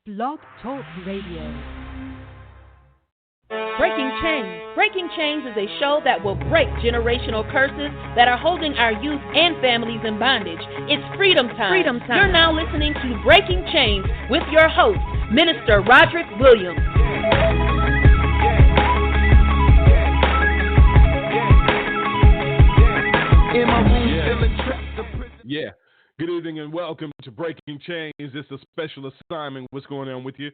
Blog Talk Radio. Breaking Chains. Breaking Chains is a show that will break generational curses that are holding our youth and families in bondage. It's freedom time. Freedom time. You're now listening to Breaking Chains with your host, Minister Roderick Williams. Yeah. Good evening and welcome to Breaking Chains. It's a special assignment. What's going on with you?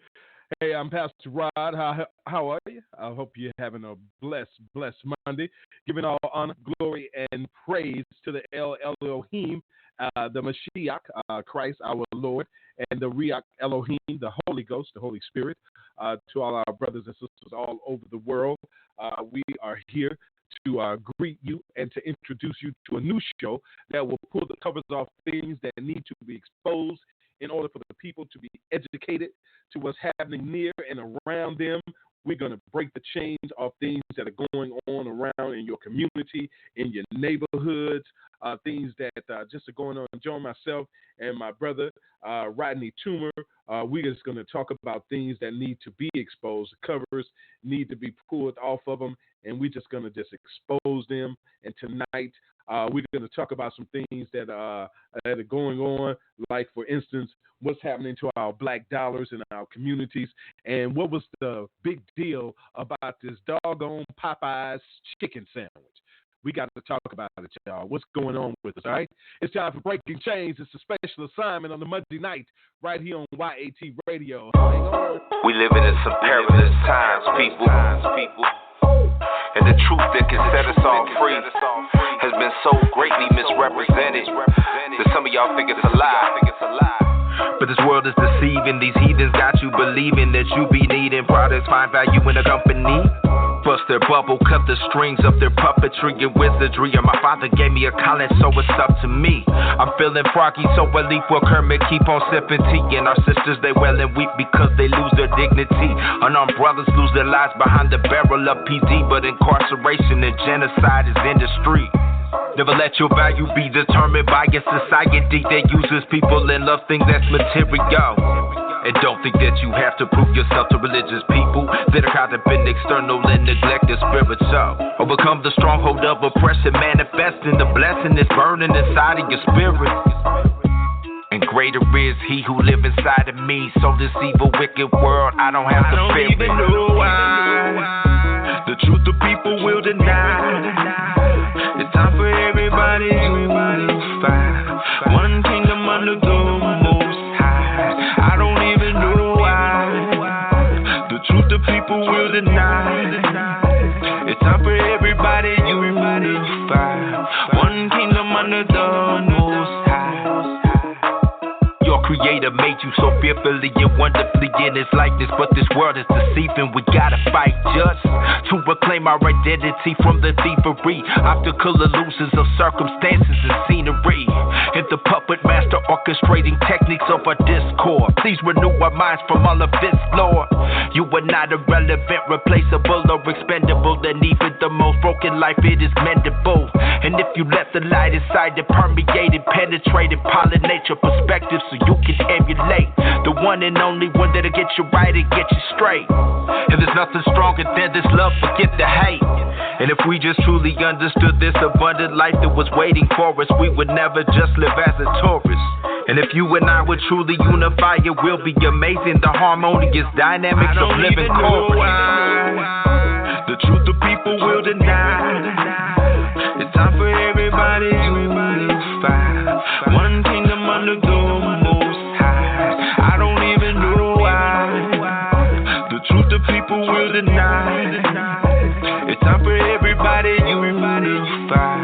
Hey, I'm Pastor Rod. How are you? I hope you're having a blessed Monday. Giving all honor, glory, and praise to the El Elohim, the Mashiach, Christ our Lord, and the Riach Elohim, the Holy Ghost, the Holy Spirit. To all our brothers and sisters all over the world, we are here to greet you and to introduce you to a new show that will pull the covers off things that need to be exposed in order for the people to be educated to what's happening near and around them. We're going to break the chains of things that are going on around in your community, in your neighborhoods, things that just are going on. Join myself and my brother, Rodney Toomer. We're just going to talk about things that need to be exposed. The covers need to be pulled off of them, and we're just going to just expose them. And tonight, we're going to talk about some things that are going on, like, for instance, what's happening to our black dollars in our communities, and what was the big deal about this doggone Popeyes chicken sandwich. We got to talk about it, y'all. What's going on with us, all right? It's time for Breaking Chains. It's a special assignment on the Monday night right here on YAT Radio. We living in some perilous times, people. And the truth that can set us all free has been so greatly misrepresented that some of y'all think it's a lie. But this world is deceiving. These heathens got you believing that you be needing products, find value in a company. Bust their bubble, cut the strings of their puppetry and wizardry. And my father gave me a calling, so it's up to me. I'm feeling froggy, so I leave for Kermit, keep on sipping tea. And our sisters, they wail and weep because they lose their dignity. Unarmed brothers lose their lives behind the barrel of PD. But incarceration and genocide is industry. Never let your value be determined by a society that uses people and love things that's material. And don't think that you have to prove yourself to religious people that are caught up in external and neglect the spiritual. Overcome the stronghold of oppression, manifesting the blessing that's burning inside of your spirit. And greater is he who lives inside of me. So this evil, wicked world, I don't have to fear it. I don't even know why the truth the people will deny. It's time for everybody to unify. One kingdom under the Most High. I don't even know why the truth the people will deny. It's time for everybody to unify. One kingdom under the Most High. Your creator made you so fearfully and wonderfully in his likeness, but this world is deceiving. We gotta fight just to reclaim our identity from the thievery, obstacle illusions of circumstances and scenery, and the puppet master orchestrating techniques of our discord. Please renew our minds from all of this, Lord. You are not irrelevant, replaceable, or expendable, and even the most broken life, it is mendable. And if you let the light inside it permeate and penetrate and pollinate your perspective so you can emulate the one and only one that'll get you right and get you straight. And there's nothing stronger than this love, forget the hate. And if we just truly understood this abundant life that was waiting for us, we would never just live as a tourist. And if you and I would truly unify, it will be amazing, the harmonious dynamics of living chorus. The truth the people will deny. It's time for everybody to unify. One kingdom under the Most High. I don't even know why the truth the people will deny. It's time for everybody to unify.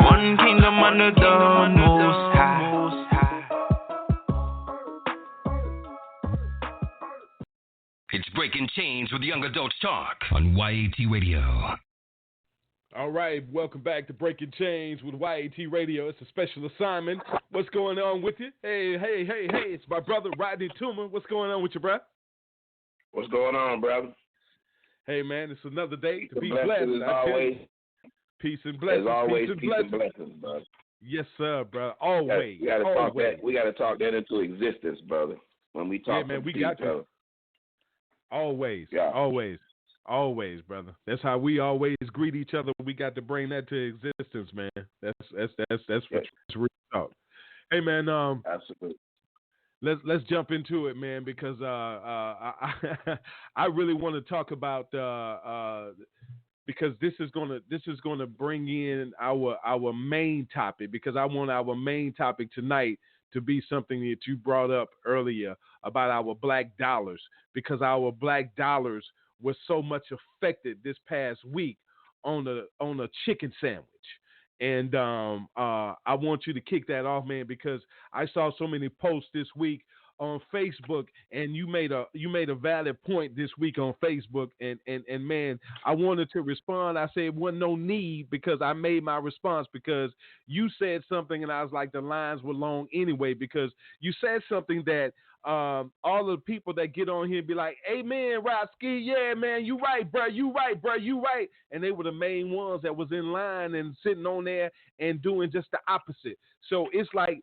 One kingdom under the Most High. It's Breaking Chains with Young Adults Talk on YAT Radio. All right, welcome back to Breaking Chains with YAT Radio. It's a special assignment. What's going on with you? Hey, it's my brother, Rodney Toomer. What's going on with you, bro? What's going on, brother? Hey, man, it's another day to be blessed. blessed. As always. Peace and blessings. As always, peace and blessings, brother. Yes, sir, bro. Always. We got to talk that into existence, brother. when we talk man, we to got each other. to. Always, Yeah. always, brother. That's how we always greet each other. We got to bring that to existence, man. That's real talk. Hey, man. Absolutely. Let's jump into it, man, because I really want to talk about because this is gonna bring in our main topic, because I want our main topic tonight to be something that you brought up earlier about our black dollars, because our black dollars were so much affected this past week on a chicken sandwich. And I want you to kick that off, man, because I saw so many posts this week on Facebook, and you made a valid point this week on Facebook, and man, I wanted to respond. I said it wasn't no need, because I made my response because you said something, and I was like, the lines were long anyway, because you said something that all the people that get on here be like, hey man, Rodsky, yeah man, you right, bro, you right, and they were the main ones that was in line and sitting on there and doing just the opposite. So it's like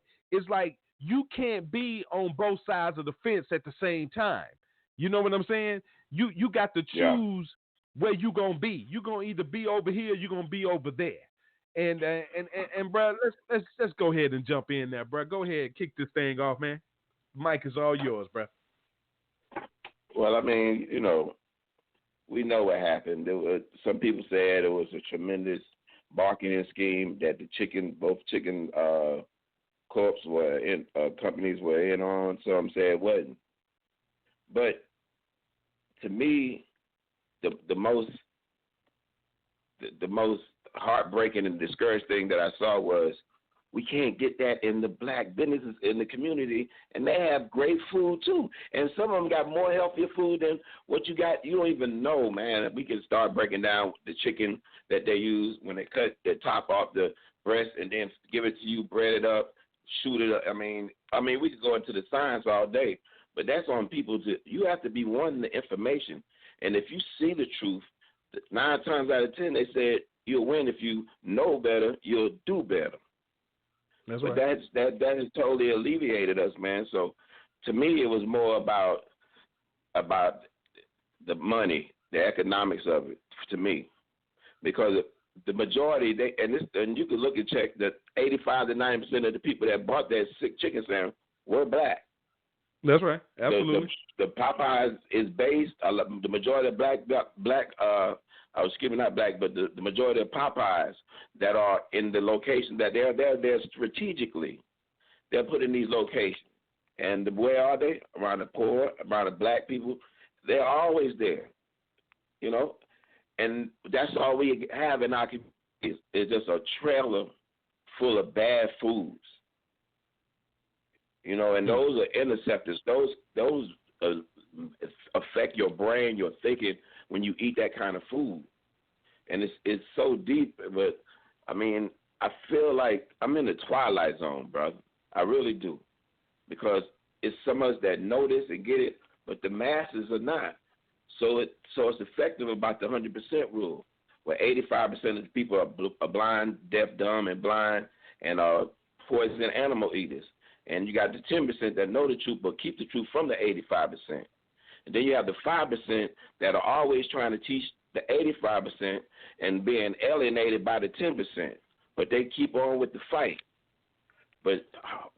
you can't be on both sides of the fence at the same time. You know what I'm saying? You got to choose where you gonna be. You gonna either be over here, or you gonna be over there. And bro, let's go ahead and jump in there, bro. Go ahead, kick this thing off, man. Mike is all yours, bro. Well, I mean, we know what happened. Some people said it was a tremendous marketing scheme that both chicken corps were in, companies were in on. Some said it wasn't. But to me, the most heartbreaking and discouraged thing that I saw was, we can't get that in the black businesses in the community, and they have great food too. And some of them got more healthier food than what you got. You don't even know, man. We can start breaking down the chicken that they use when they cut the top off the breast and then give it to you, bread it up, shoot it up. I mean, we could go into the science all day, but that's on people you have to be wanting the information. And if you see the truth, 9 times out of 10, they said you'll win. If you know better, you'll do better. That's but right. that has totally alleviated us, man. So to me, it was more about the money, the economics of it, to me, because the majority and you can look and check that 85 to 90% of the people that bought that sick chicken sandwich were black. That's right, absolutely. The Popeyes is based. The majority of black. Not black, but the majority of Popeyes that are in the location that they're there strategically. They're put in these locations. And where are they? Around the poor, around the black people. They're always there, And that's all we have in our community is just a trailer full of bad foods. And those are interceptors. Those affect your brain, your thinking, when you eat that kind of food. And it's so deep, but I mean, I feel like I'm in the twilight zone, brother. I really do. Because it's some of us that know this and get it, but the masses are not. So it's effective about the 100% rule, where 85% of the people are blind, deaf, dumb, and blind, and are poison animal eaters. And you got the 10% that know the truth but keep the truth from the 85%. And then you have the 5% that are always trying to teach the 85% and being alienated by the 10%. But they keep on with the fight. But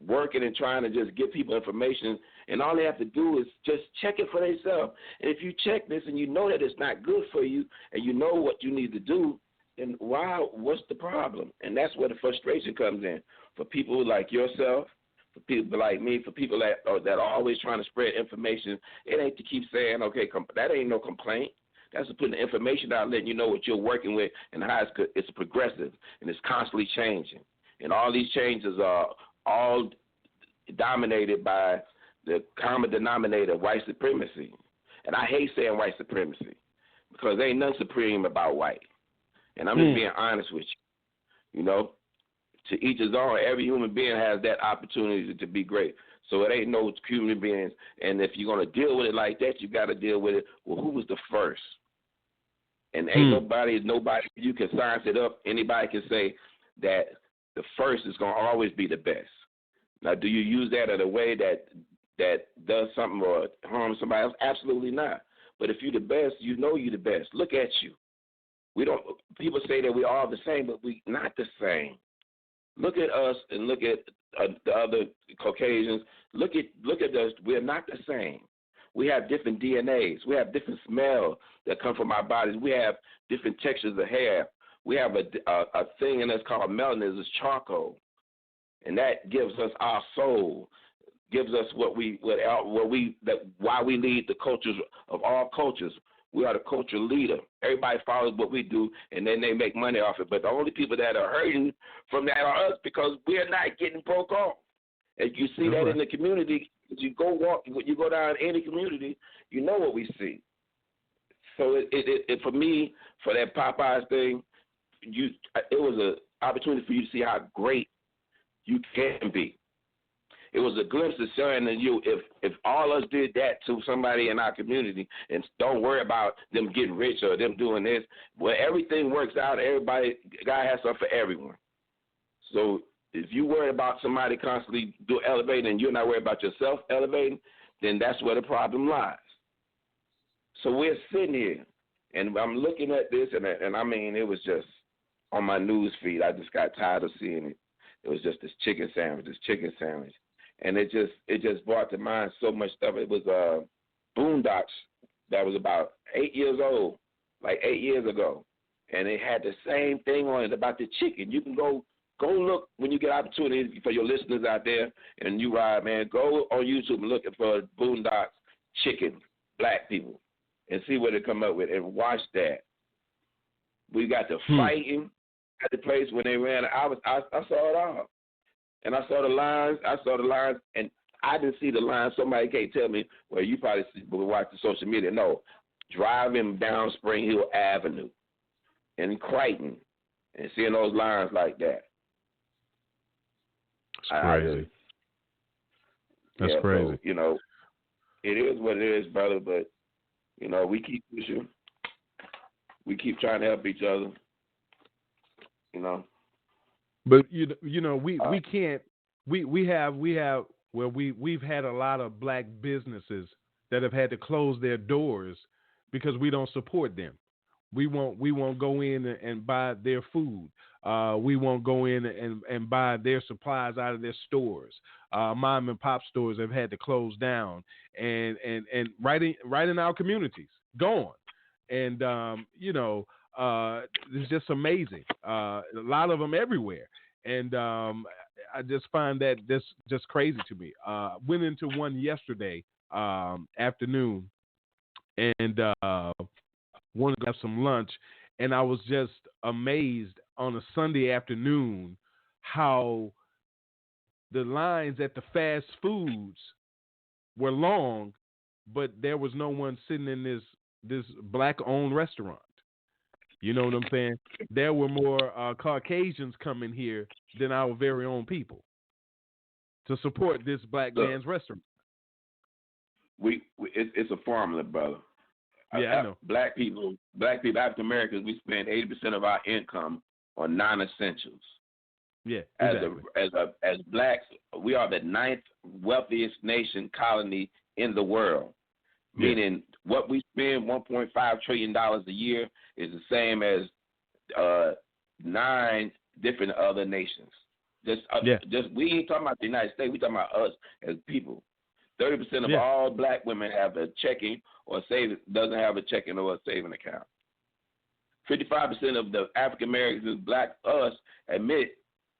working and trying to just give people information, and all they have to do is just check it for themselves. And if you check this and you know that it's not good for you and you know what you need to do, then what's the problem? And that's where the frustration comes in. For people like yourself, for people like me, for people that are always trying to spread information, it ain't to keep saying, okay, that ain't no complaint. That's to put the information out, letting you know what you're working with and how it's progressive and it's constantly changing. And all these changes are all dominated by the common denominator of white supremacy. And I hate saying white supremacy because there ain't nothing supreme about white. And I'm just being honest with you. To each his own. Every human being has that opportunity to be great. So it ain't no human beings. And if you're going to deal with it like that, you got to deal with it. Well, who was the first? And ain't nobody, you can science it up. Anybody can say that the first is going to always be the best. Now, do you use that in a way that that does something or harms somebody else? Absolutely not. But if you're the best, you know you're the best. Look at you. People say that we are all the same, but we not the same. Look at us and look at the other Caucasians. Look at us. We're not the same. We have different DNAs. We have different smells that come from our bodies. We have different textures of hair. We have a thing in us called melanin, it's charcoal, and that gives us our soul. Gives us why we lead the cultures of all cultures. We are the culture leader. Everybody follows what we do, and then they make money off it. But the only people that are hurting from that are us because we are not getting broke off. And you see that in the community. You go down any community, you know what we see. So it for me, for that Popeyes thing, it was an opportunity for you to see how great you can be. It was a glimpse of showing that if all us did that to somebody in our community and don't worry about them getting rich or them doing this, well, everything works out. God has something for everyone. So if you worry about somebody constantly elevating and you're not worried about yourself elevating, then that's where the problem lies. So we're sitting here, and I'm looking at this, and I mean, it was just on my news feed. I just got tired of seeing it. It was just this chicken sandwich. And it just brought to mind so much stuff. It was Boondocks that was about 8 years old, like 8 years ago. And it had the same thing on it about the chicken. You can go look when you get opportunity for your listeners out there and you ride, man, go on YouTube and look for Boondocks chicken, black people, and see what they come up with and watch that. We got the fighting at the place when they ran. I saw it all. And I saw the lines, and I didn't see the lines. Somebody can't tell me, well, you probably watch the social media. No, driving down Spring Hill Avenue in Crichton and seeing those lines like that. It's crazy. That's crazy. So, it is what it is, brother, but, we keep pushing. We keep trying to help each other, But we can't. We've had a lot of black businesses that have had to close their doors because we don't support them. We won't go in and buy their food. We won't go in and buy their supplies out of their stores. Mom and pop stores have had to close down and right in our communities, gone. And it's just amazing. A lot of them everywhere. And I just find that this just crazy to me. Went into one yesterday afternoon and wanted to have some lunch. And I was just amazed on a Sunday afternoon how the lines at the fast foods were long, but there was no one sitting in this black-owned restaurant. You know what I'm saying? There were more Caucasians coming here than our very own people to support this black man's restaurant. It's a formula, brother. Yeah, I know. Black people, African Americans, we spend 80% of our income on non-essentials. Yeah, exactly. As blacks, we are the 9th wealthiest colony in the world. Yeah. Meaning what we spend $1.5 trillion a year is the same as 9 different other nations. Just we ain't talking about the United States. We talking about us as people. 30% of all black women have a checking or doesn't have a checking or a saving account. 55% of the African Americans, black us, admit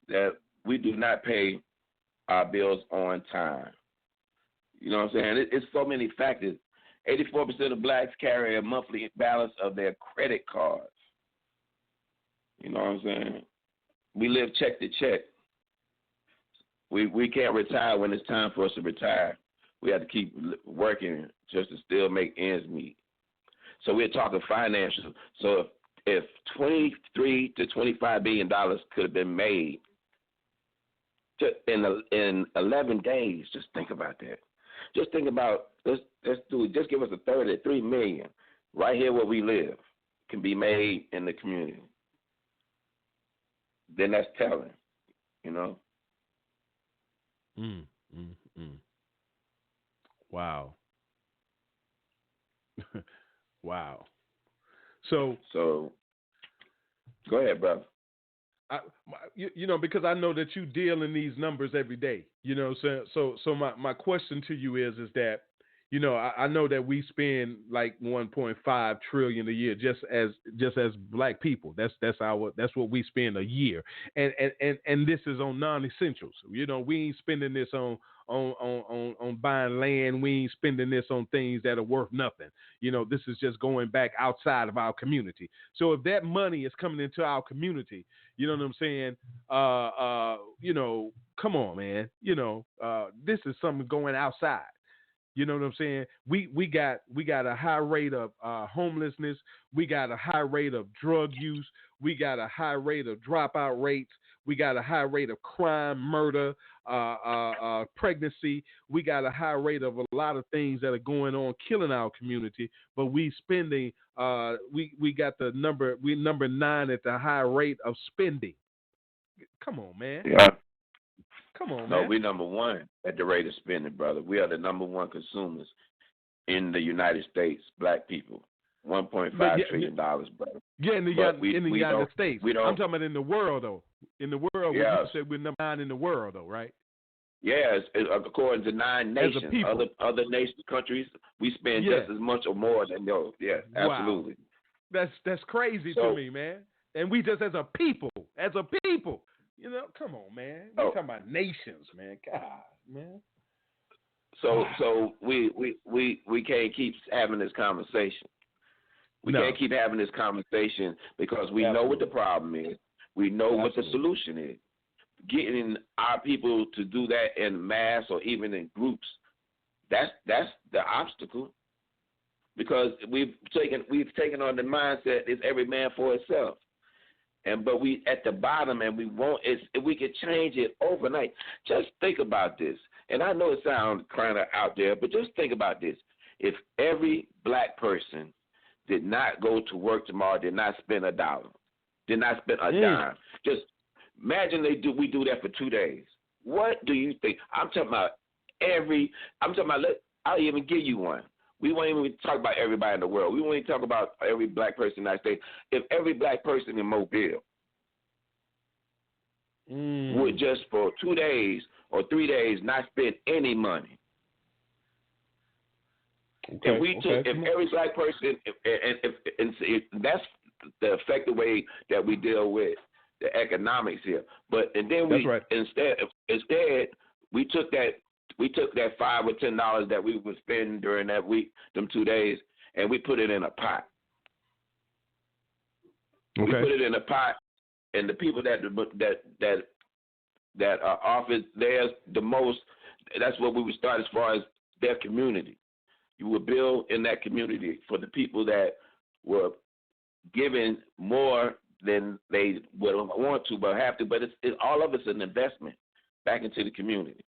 that we do not pay our bills on time. You know what I'm saying? It's so many factors. 84% of blacks carry a monthly balance of their credit cards. You know what I'm saying? We live check to check. We can't retire when it's time for us to retire. We have to keep working just to still make ends meet. So we're talking financial. So if $23 to $25 billion could have been made in 11 days, just think about that. Just think about, let's do it. Just give us a third of $3 million right here where we live can be made in the community. Then that's telling, Wow. Wow. So go ahead, brother. Because I know that you deal in these numbers every day. So my question to you is that, I know that we spend like 1.5 trillion a year just as black people. That's what we spend a year, and this is on non-essentials. We ain't spending this on buying land. We ain't spending this on things that are worth nothing. This is just going back outside of our community. So if that money is coming into our community, you know what I'm saying? Come on, man. This is something going outside. You know what I'm saying? We got a high rate of homelessness. We got a high rate of drug use. We got a high rate of dropout rates. We got a high rate of crime, murder, pregnancy. We got a high rate of a lot of things that are going on, killing our community. But we spending. We got the number. We number 9 at the high rate of spending. Come on, man. Yeah. Come on, man. No, we're number 1 at the rate of spending, brother. We are the number 1 consumers in the United States, black people. $1.5 trillion, brother. Yeah, in the United States. I'm talking about in the world, though. In the world, yes. You said we're number 9 in the world, though, right? Yes, according to 9 nations, other nation countries, we spend just as much or more than those. Yes, absolutely. Wow. That's crazy to me, man. And we just as a people. Come on, man. We're talking about nations, man. God, man. So we can't keep having this conversation. We can't keep having this conversation because we know what the problem is. We know what the solution is. Getting our people to do that in mass or even in groups, that's the obstacle. Because we've taken on the mindset is every man for himself. But we at the bottom, and we could change it overnight. Just think about this. And I know it sounds kind of out there, but just think about this. If every black person did not go to work tomorrow, did not spend a dollar, did not spend a dime, just imagine we do that for 2 days. What do you think? I'm talking about I'll even give you one. We won't even talk about everybody in the world. We won't even talk about every black person in the United States. If every black person in Mobile would just for 2 days or 3 days not spend any money. If every black person, if that's the effective way that we deal with the economics here. Instead we took that $5 or $10 that we would spend during that week, them 2 days, and we put it in a pot. Okay. We put it in a pot, and the people that are offered theirs the most, that's what we would start as far as their community. You would build in that community for the people that were given more than they would want to, but have to. But it's all of it's an investment back into the community.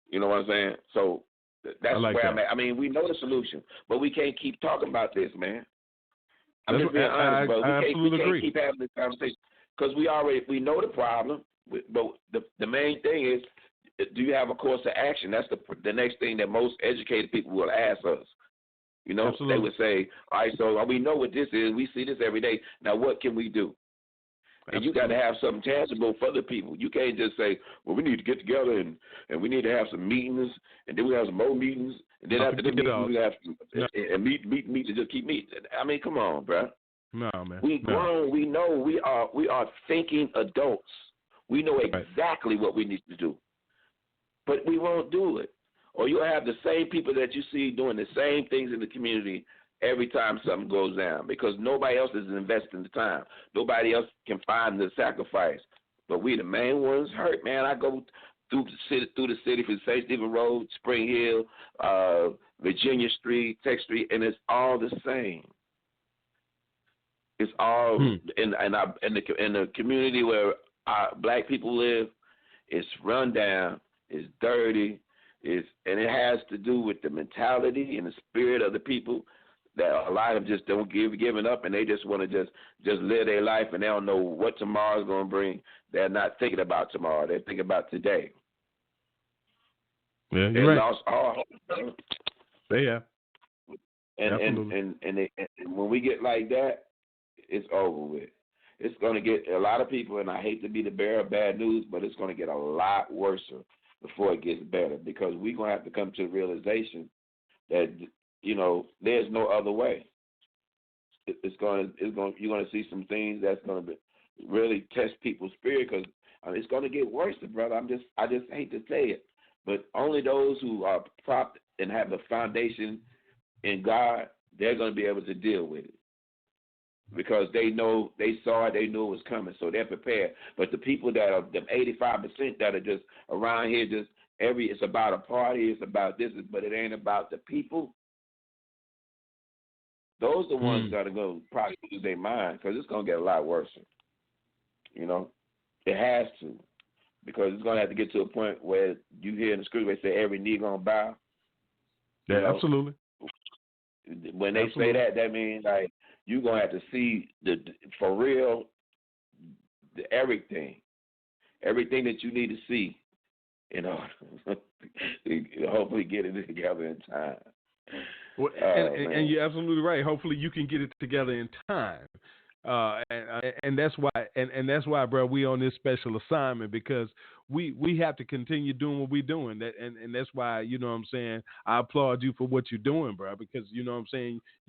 You know what I'm saying? So that's where I'm at. I mean, we know the solution, but we can't keep talking about this, man. I'm just being honest, bro. We can't keep having this conversation because we know the problem. But the main thing is, do you have a course of action? That's the next thing that most educated people will ask us. You know, Absolutely. They would say, all right, so we know what this is. We see this every day. Now, what can we do? And you got to have something tangible for the people. You can't just say, well, we need to get together and we need to have some meetings, and then we have some more meetings, and then after the meetings we have and meet and just keep meeting. I mean, come on, bro. No, man. We grown. We know we are thinking adults. We know exactly what we need to do, but we won't do it. Or you'll have the same people that you see doing the same things in the community every time something goes down because nobody else is investing the time. Nobody else can find the sacrifice. But we the main ones hurt, man. I go through the city from St. Stephen Road, Spring Hill, Virginia Street, Tech Street, and it's all the same. It's all in the community where our black people live. It's run down. It's dirty. And it has to do with the mentality and the spirit of the people that a lot of them just don't giving up, and they just want to just live their life, and they don't know what tomorrow's going to bring. They're not thinking about tomorrow. They're thinking about today. Yeah, they you're right. lost all hope. They have. And when we get like that, it's over with. It's going to get a lot of people, and I hate to be the bearer of bad news, but it's going to get a lot worse before it gets better, because we're going to have to come to the realization that, there's no other way. You're going to see some things that's going to really test people's spirit, because it's going to get worse, brother. I just hate to say it, but only those who are propped and have the foundation in God, they're going to be able to deal with it, because they saw it, they knew it was coming, so they're prepared. But the people that are the 85% that are just around here, it's about a party, it's about this, but it ain't about the people. Those are the ones that are going to probably lose their mind, because it's going to get a lot worse. It has to, because it's going to have to get to a point where you hear in the scripture they say every knee going to bow. Yeah, absolutely. When they say that, that means like you're going to have to see for real everything that you need to see in order to hopefully get it together in time. Well, and you're absolutely right. Hopefully you can get it together in time. And that's why, bro, we on this special assignment, because we have to continue doing what we're doing. And that's why, I applaud you for what you're doing, bro, because you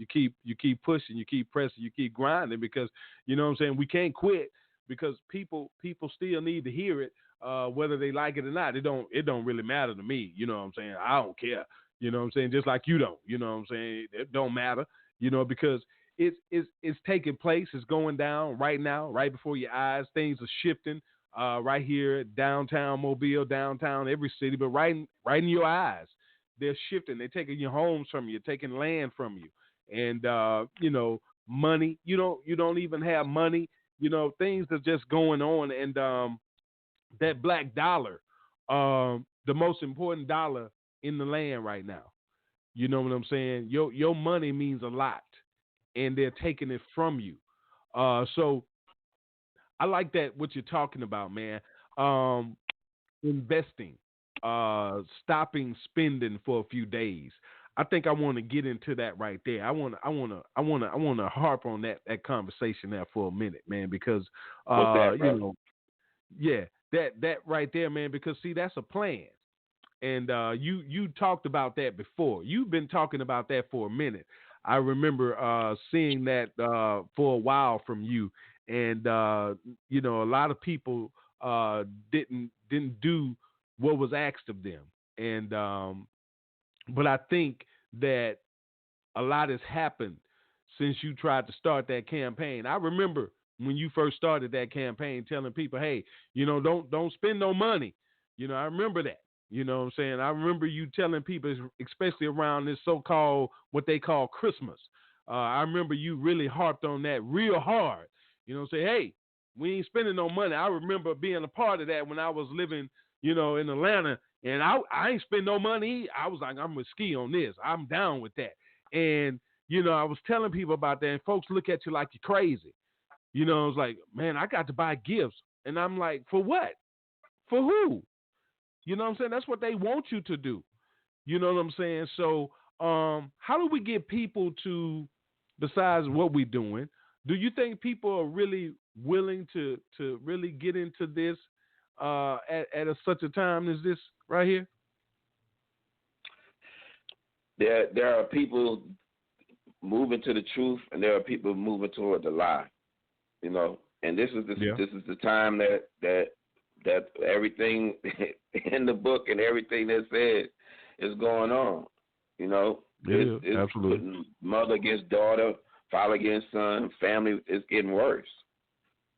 keep pushing, you keep pressing, you keep grinding, because we can't quit, because people still need to hear it, whether they like it or not. It don't really matter to me. I don't care. Just like you don't. It don't matter. Because it's taking place. It's going down right now, right before your eyes. Things are shifting right here, downtown Mobile, downtown every city, but right in your eyes, they're shifting. They're taking your homes from you, taking land from you, and money. You don't even have money. Things are just going on, and that black dollar, the most important dollar in the land right now. You know what I'm saying? Your money means a lot, and they're taking it from you. So I like that, what you're talking about, man. Investing, stopping spending for a few days. I think I want to get into that right there. I want to harp on that conversation there for a minute, man, because what's that, that right there, man, because see, that's a plan. And you talked about that before. You've been talking about that for a minute. I remember seeing that for a while from you, and a lot of people didn't do what was asked of them, and but I think that a lot has happened since you tried to start that campaign. I remember when you first started that campaign, telling people, hey, don't spend no money. I remember that. You know what I'm saying? I remember you telling people, especially around this so-called, what they call Christmas. I remember you really harped on that real hard. Say, hey, we ain't spending no money. I remember being a part of that when I was living, in Atlanta, and I ain't spend no money. I was like, I'm going to ski on this. I'm down with that. And, I was telling people about that, and folks look at you like you're crazy. It was like, man, I got to buy gifts. And I'm like, for what? For who? You know what I'm saying? That's what they want you to do. You know what I'm saying? So how do we get people to, besides what we're doing, do you think people are really willing to really get into this at such a time as this right here? There are people moving to the truth, and there are people moving toward the lie. And this is the time that everything in the book and everything that's said is going on. It's absolutely. Putting mother against daughter, father against son, family is getting worse.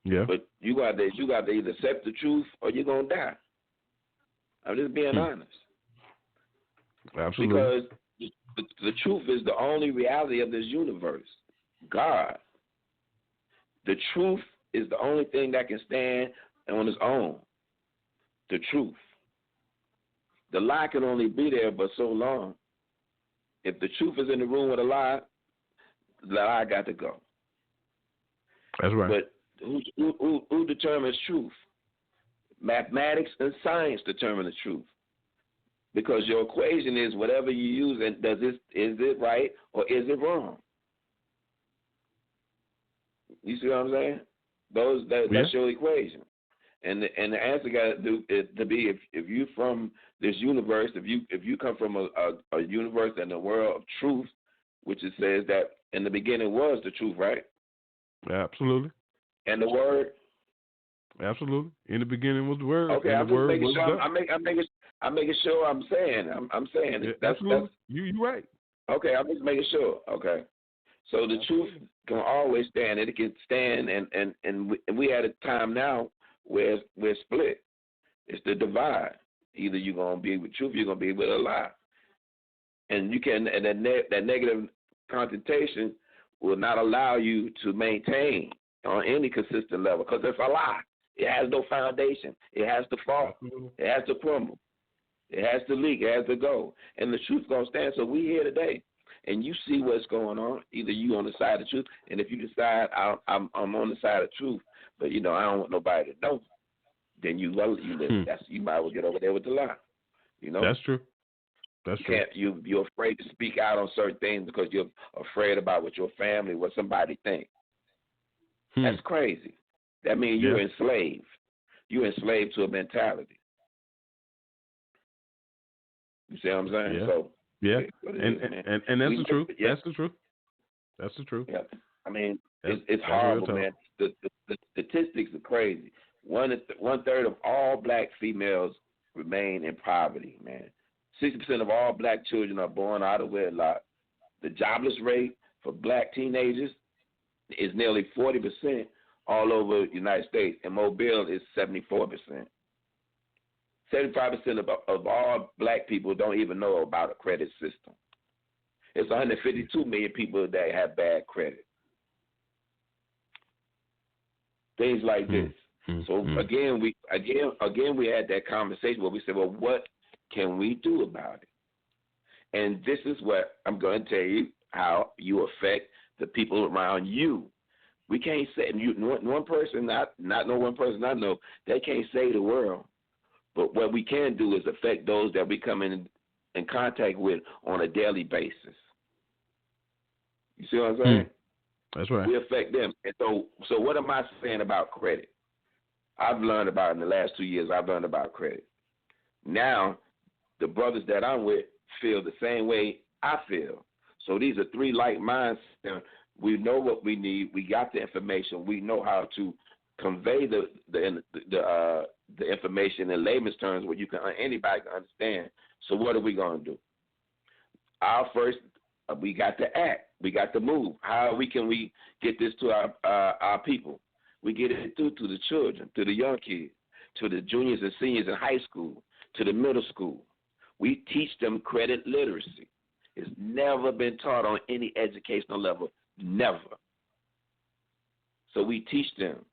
Yeah. But you got to either accept the truth or you're gonna die. I'm just being honest. Absolutely. Because the truth is the only reality of this universe. God. The truth is the only thing that can stand on its own. The truth. The lie can only be there but so long. If the truth is in the room with a lie, the lie got to go. That's right. But who determines truth? Mathematics and science determine the truth. Because your equation is whatever you use, and is it right or is it wrong? You see what I'm saying? That's your equation. And the answer got to be if you from this universe, if you come from a universe and a world of truth, which it says that in the beginning was the truth, right? Absolutely. And the word. Absolutely. In the beginning was the word. Okay, and the word was sure. God. I'm making sure I'm saying. I'm saying it. That's you right. Okay, I'm just making sure. Okay. So the truth can always stand. It can stand, and we at a time now where we're split. It's the divide. Either you're gonna be with truth, you're gonna be with a lie, and you can. And that negative connotation will not allow you to maintain on any consistent level because it's a lie. It has no foundation. It has to fall. It has to crumble. It has to leak. It has to go. And the truth gonna stand. So we here today. And you see what's going on. Either you on the side of truth, and if you decide I'm on the side of truth, but I don't want nobody to know, then you might as well get over there with the lie. That's true. That's true. You're afraid to speak out on certain things because you're afraid about what your family, what somebody thinks. That's crazy. That means you're enslaved. You're enslaved to a mentality. You see what I'm saying? Yeah. So. Yeah, and that's the truth. Yeah. That's the truth. That's the truth. Yeah, I mean, it's horrible, man. The statistics are crazy. 1/3 of all black females remain in poverty, man. 60% of all black children are born out of wedlock. The jobless rate for black teenagers is nearly 40% all over the United States, and Mobile is 74%. 75% of all black people don't even know about a credit system. It's 152 million people that have bad credit. Things like this. So again, we had that conversation where we said, well, what can we do about it? And this is what I'm going to tell you how you affect the people around you. We can't say one person, not no one person I know, they can't save the world. But what we can do is affect those that we come in contact with on a daily basis. You see what I'm saying? That's right. We affect them. And so what am I saying about credit? I've learned about in the last 2 years, I've learned about credit. Now, the brothers that I'm with feel the same way I feel. So these are three like minds. We know what we need. We got the information. We know how to convey the information in layman's terms where anybody can understand. So what are we going to do? We got to act. We got to move. How can we get this to our people? We get it through to the children, to the young kids, to the juniors and seniors in high school, to the middle school. We teach them credit literacy. It's never been taught on any educational level, never. So we teach them.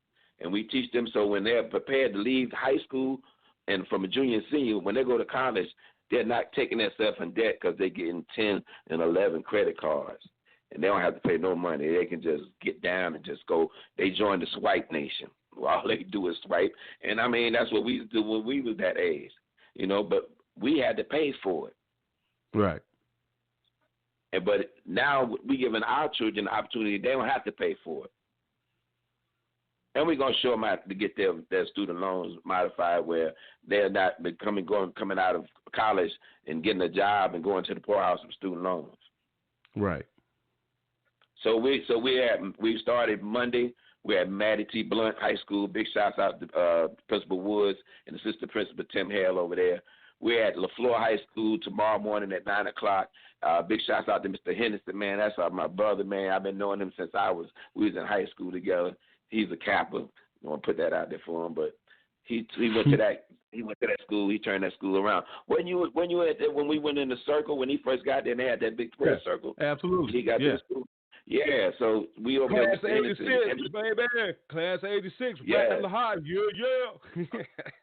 And we teach them so when they're prepared to leave high school and from a junior and senior, when they go to college, they're not taking themselves in debt because they're getting 10 and 11 credit cards. And they don't have to pay no money. They can just get down and just go. They join the swipe nation. All they do is swipe. And, I mean, that's what we used to do when we was that age, but we had to pay for it. Right. But now we giving our children the opportunity. They don't have to pay for it. And we're going to show them how to get their student loans modified where they're not coming out of college and getting a job and going to the poorhouse with student loans. Right. So we started Monday. We're at Maddie T. Blunt High School. Big shouts out to Principal Woods and Assistant Principal Tim Hale over there. We're at LaFleur High School tomorrow morning at 9 o'clock. Big shouts out to Mr. Henderson, man. That's my brother, man. I've been knowing him since we was in high school together. He's a Kappa. I want to put that out there for him, but he went to that school. He turned that school around. When we went in the circle when he first got there, and they had that big prayer circle. Absolutely. He got to the school. Yeah, so we over Class there. 86, baby. Class 86. Yeah. High. Yeah.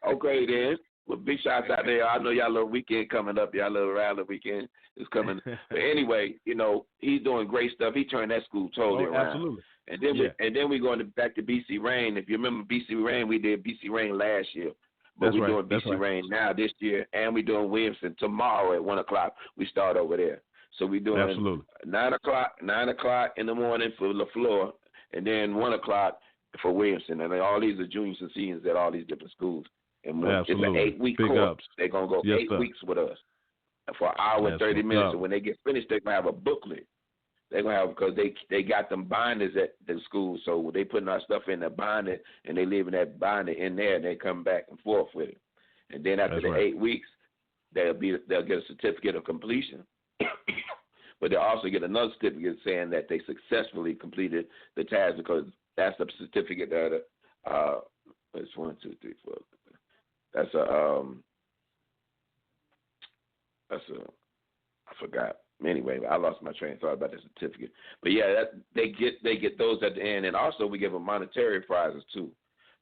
Okay, then. Well, big shots out there. I know y'all little weekend coming up. Y'all little rally weekend is coming. But anyway, he's doing great stuff. He turned that school totally around. Absolutely. And then we're going back to BC Rain. If you remember BC Rain, we did BC Rain last year. But we're doing BC Rain now this year, and we're doing Williamson tomorrow at 1 o'clock. We start over there. So we're doing 9 o'clock in the morning for LaFleur, and then 1 o'clock for Williamson. And all these are juniors and seniors at all these different schools. And it's an 8-week course. They're going to go 8 weeks with us for an hour and 30 minutes. And when they get finished, they're going to have a booklet. They're going to have, because they got them binders at the school, so they putting our stuff in the binder, and they leaving that binder in there, and they come back and forth with it. And then after 8 weeks, they'll get a certificate of completion. But they'll also get another certificate saying that they successfully completed the task, because that's a certificate that it's 1, 2, 3, 4. That's I forgot. Anyway, I lost my train of thought about the certificate. But yeah, they get those at the end, and also we give them monetary prizes too.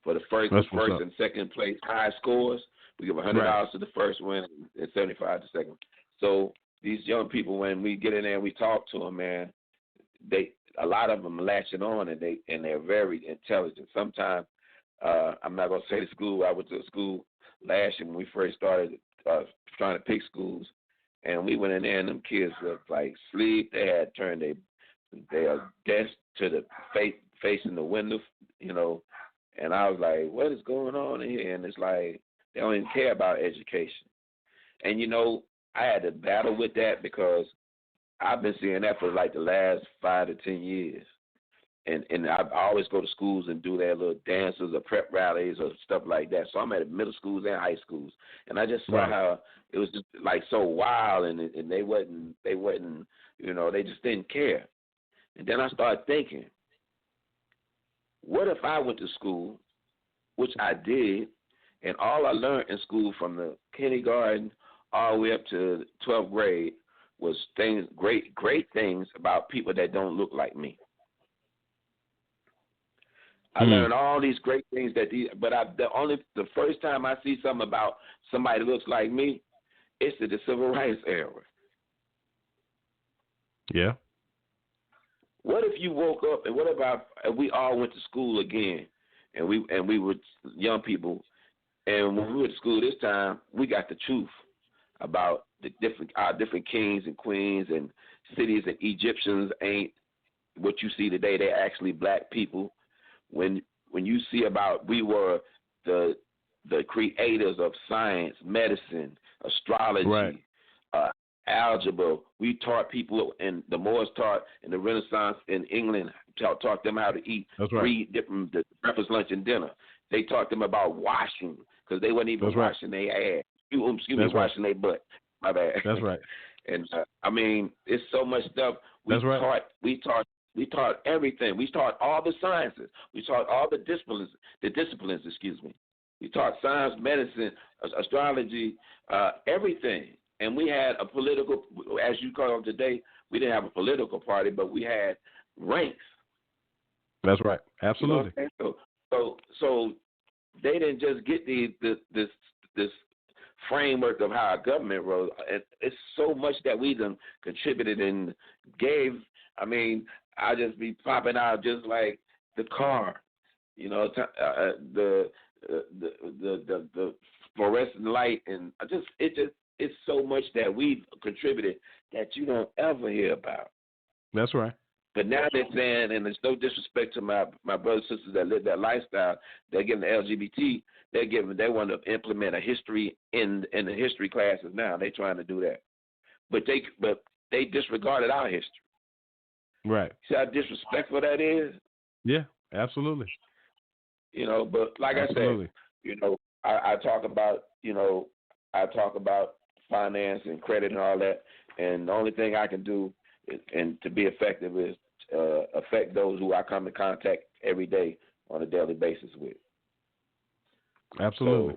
For the first and second place high scores, we give $100 to the first one and $75 to the second. So these young people, when we get in there and we talk to them, man, a lot of them latching on, and they're very intelligent. Sometimes I'm not gonna say the school. I went to a school last year when we first started trying to pick schools. And we went in there, and them kids were like asleep. They had turned their desk to the facing the window, you know. And I was like, what is going on in here? And it's like they don't even care about education. And, you know, I had to battle with that, because I've been seeing that for like the last 5 to 10 years. And I always go to schools and do their little dances or prep rallies or stuff like that. So I'm at middle schools and high schools, and I just saw how it was just like so wild, and they wasn't, you know, they just didn't care. And then I started thinking, what if I went to school, which I did, and all I learned in school from the kindergarten all the way up to 12th grade was things, great things about people that don't look like me. I learned all these great things the first time I see something about somebody that looks like me, it's the civil rights era. Yeah. What if you woke up, and what about if we all went to school again, and we were young people, and when we went to school this time, we got the truth about our different kings and queens and cities, and Egyptians ain't what you see today. They're actually black people. When you see about we were the creators of science, medicine, astrology, algebra, we taught people, and the Moors taught in the Renaissance in England, taught them how to eat 3 different breakfast, lunch, and dinner. They taught them about washing, because they weren't even washing their ass. Washing their butt. My bad. That's right. And I mean, it's so much stuff we taught. We taught everything. We taught all the sciences. We taught all the disciplines. We taught science, medicine, astrology, everything. And we had a political, as you call them today, we didn't have a political party, but we had ranks. That's right. Absolutely. You know, so they didn't just get this framework of how our government rose. It's so much that we done contributed and gave. I mean, I just be popping out just like the car, you know, the fluorescent light, and it's so much that we've contributed that you don't ever hear about. That's right. But now they're saying, and there's no disrespect to my brothers and sisters that live that lifestyle, they're getting the LGBT. They want to implement a history in the history classes now. They're trying to do that, but they disregarded our history. Right. See how disrespectful that is? Yeah, absolutely. You know, but like I said, you know, I talk about finance and credit and all that, and the only thing I can do and to be effective is affect those who I come in contact every day on a daily basis with. Absolutely.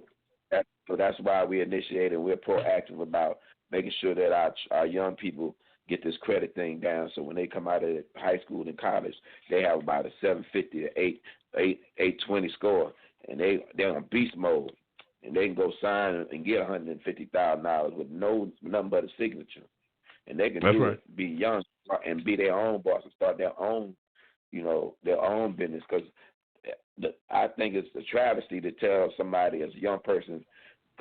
So that's why we initiated. We're proactive about making sure that our young people get this credit thing down, so when they come out of high school and college, they have about a 750 to 820 score, and they're on beast mode, and they can go sign and get $150,000 with nothing but a signature, and they can be young and be their own boss and start their own, you know, their own business. Because I think it's a travesty to tell somebody as a young person,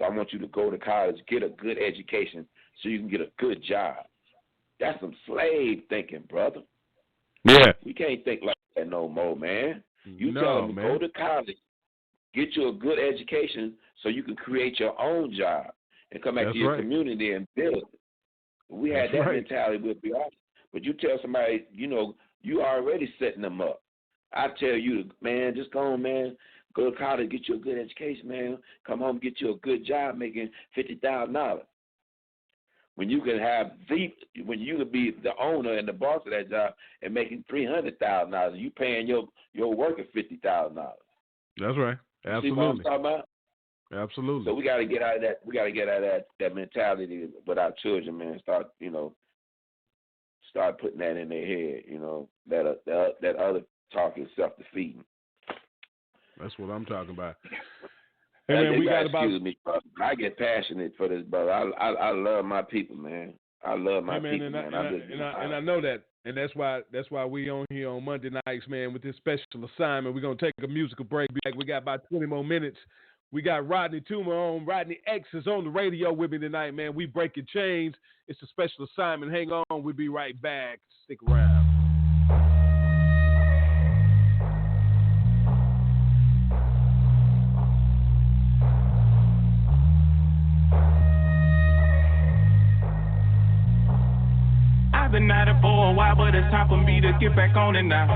I want you to go to college, get a good education so you can get a good job. That's some slave thinking, brother. Yeah. We can't think like that no more, man. You tell them, go to college, get you a good education so you can create your own job and come back to your community and build it. If we had that mentality, we'd be awesome. But you tell somebody, you already setting them up. I tell you, man, just go on, man. Go to college, get you a good education, man. Come home, get you a good job making $50,000. When you can when you can be the owner and the boss of that job and making $300,000, you paying your worker $50,000. That's right. Absolutely. See what I'm talking about? Absolutely. So we got to get out of that. We got to get out of that mentality with our children, man. Start putting that in their head. That other talk is self-defeating. That's what I'm talking about. Hey, man, we got about. Excuse me, brother. I get passionate for this, brother. I love my people, man. I love my people, man. And I know that, and that's why we on here on Monday nights, man, with this special assignment. We're gonna take a musical break. We got about 20 more minutes. We got Rodney Toomer on. Rodney X is on the radio with me tonight, man. We breaking chains. It's a special assignment. Hang on. We'll be right back. Stick around. I've been at it for a while, but it's time for me to get back on it now.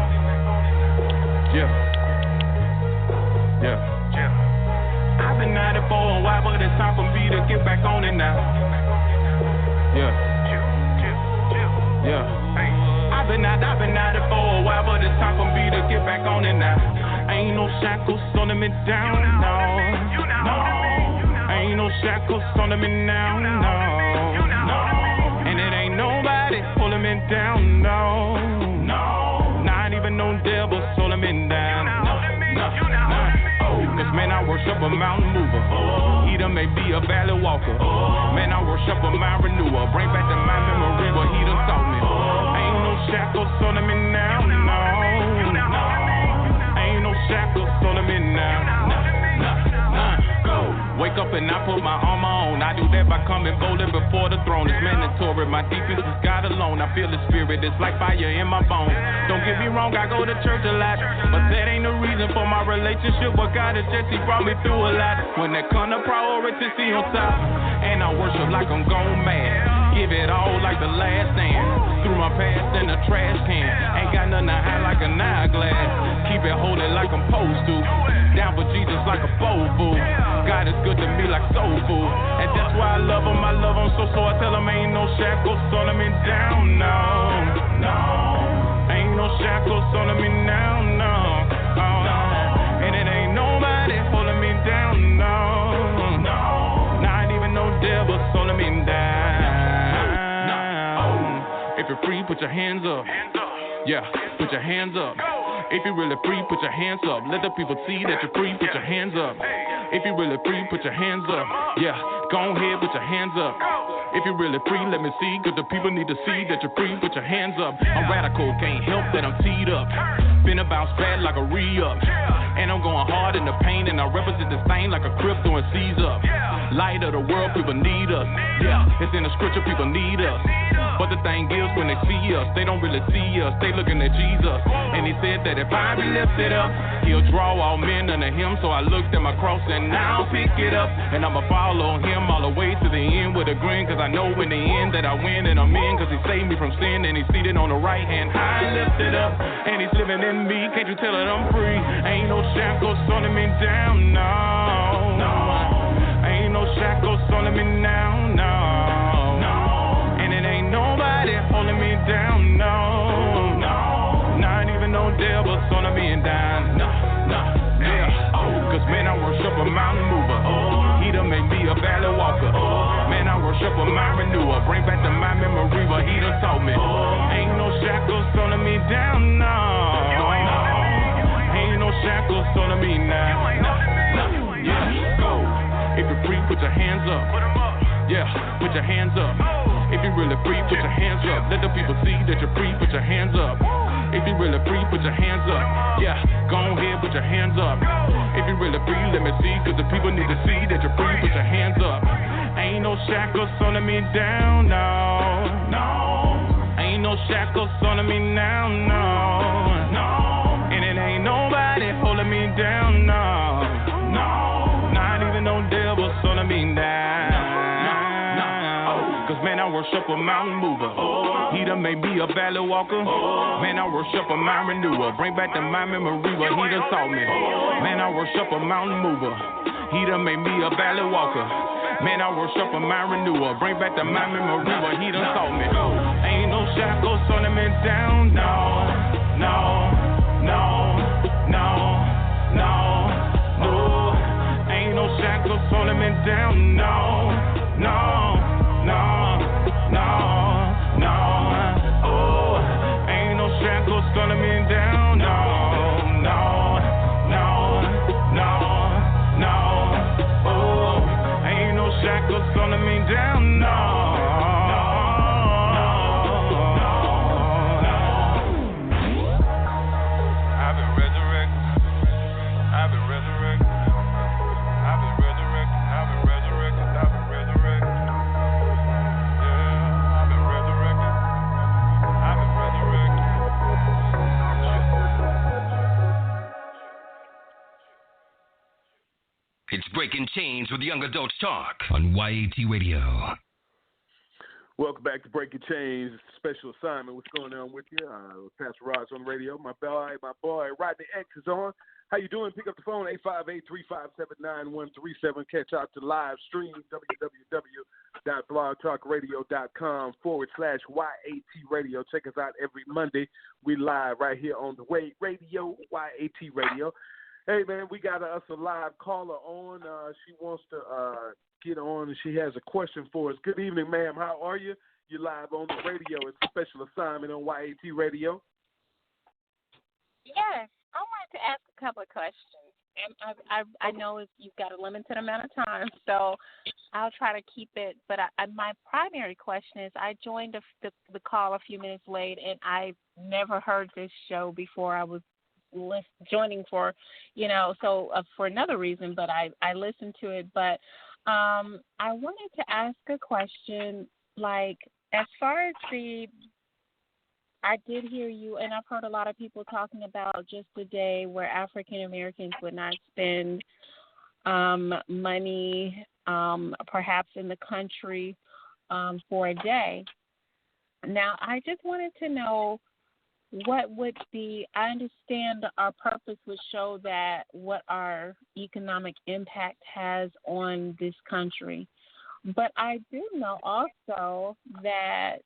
Yeah. I've been at it for a while, but it's time for me to get back on it now. Yeah. I've been at it for a while, but it's time for me to get back on it now. Ain't no shackles holding me down, no. Ain't no shackles holding me now, no. And it ain't nobody pulling me down, no. Not even no devils holding me down, no. Cause man, I worship a mountain mover. He done may be a valley walker. Man, I worship a mind renewer. Bring back to my memory what he done taught me. Ain't no shackles holding me now, no. Ain't no shackles holding me now, no. Wake up and I put my armor on. I do that by coming boldly before the throne. It's mandatory. My defense is God alone. I feel the spirit. It's like fire in my bones. Don't get me wrong, I go to church a lot, but that ain't the reason for my relationship with God. It's just He brought me through a lot. When that kind of priority, see on top, and I worship like I'm gone mad. Give it all like the last stand. Threw my past in the trash can. Ain't got nothing to hide like an eyeglass. Keep it holy like I'm supposed to. Down for Jesus like a bowl fool. God is good to me like soul food. And that's why I love him so I tell him ain't no shackles holding me down, no. Ain't no shackles holding me now, no. And it ain't nobody holding me down, no. Not even no devils holding me down. If you're free, put your hands up. Yeah, put your hands up. If you're really free, put your hands up. Let the people see that you're free, put your hands up. If you're really free, put your hands up. Yeah, go ahead, put your hands up. If you're really free, let me see, cause the people need to see that you're free, put your hands up. I'm radical, can't help that I'm teed up. Finna bounce bad like a re-up. And I'm going hard in the pain, and I represent this thing like a crip throwing C's up. Light of the world, people need us. Yeah, it's in the scripture, people need us. But the thing is, when they see us, they don't really see us. They looking at Jesus. And he said that if I be lifted up, he'll draw all men unto him. So I looked at my cross and now I'll pick it up. And I'ma follow him all the way to the end with a grin. Cause I know in the end that I win and I'm in. Cause he saved me from sin and he's seated on the right hand. I lifted up and he's living in me. Can't you tell that I'm free? Ain't no shackles holding me down, no. Ain't no shackles holding me now, no. And it ain't nobody holding me down, no. Not even no devils holding me down, no. Yeah, cause man, I worship a mountain mover. He done made me a valley walker. Man, I worship a mind renewer. Bring back to my memory what he done taught me. Ain't no shackles holding me down, no. Ain't no shackles holding me now. Yeah, go. If you're free, put your hands up. Yeah, put your hands up. If you're really free, put your hands up. Let the people see that you're free, put your hands up. If you really free, put your hands up. Yeah, go ahead, put your hands up. If you really free, let me see, cause the people need to see that you're free, put your hands up. Ain't no shackles on me down, no. Ain't no shackles on me now, no. And it ain't nobody holding me down, no. Not even no devils on me down. Cause man, I worship a mountain mover. He done made me a valley walker. Man, I worship a mind renewer. Bring back to my memory what he done taught me. Man, I worship a mountain mover. He done made me a valley walker. Man, I worship a mind renewer. Bring back to my memory what he done taught me. Ain't no shackles on me down, no. Ain't no shackles on me down, no. Oh, ain't no shackles gonna me down, no. Oh, ain't no shackles gonna me down, no. I've been resurrected. It's Breaking Chains with Young Adults Talk on YAT Radio. Welcome back to Breaking Chains, special assignment. What's going on with you? Pastor Rod's on the radio. My boy Rodney X is on. How you doing? Pick up the phone, 858-357-9137. Catch out to live stream, www.blogtalkradio.com/YAT Radio. Check us out every Monday. We live right here on the Way Radio, YAT Radio. Hey, man, we got us a live caller on. She wants to get on, and she has a question for us. Good evening, ma'am. How are you? You're live on the radio. It's a special assignment on YAT Radio. Yes, I wanted to ask a couple of questions. And I know you've got a limited amount of time, so I'll try to keep it. But my primary question is, I joined the call a few minutes late, and I never heard this show before. I was joining for, for another reason, but I listened to it. But I wanted to ask a question, like, as far as I did hear you, and I've heard a lot of people talking about just a day where African Americans would not spend money, perhaps in the country, for a day. Now, I just wanted to know, what would be, I understand our purpose would show that what our economic impact has on this country. But I do know also that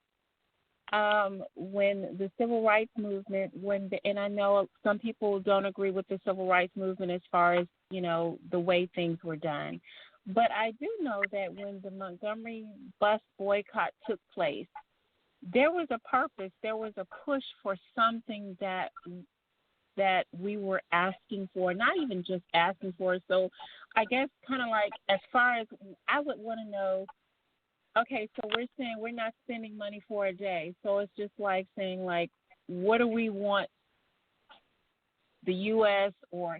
when the civil rights movement, and I know some people don't agree with the civil rights movement as far as, the way things were done. But I do know that when the Montgomery bus boycott took place, there was a purpose, there was a push for something that we were asking for, not even just asking for. So I guess kind of like, as far as I would want to know, okay, so we're saying we're not spending money for a day. So it's just like saying, like, what do we want the U.S. or,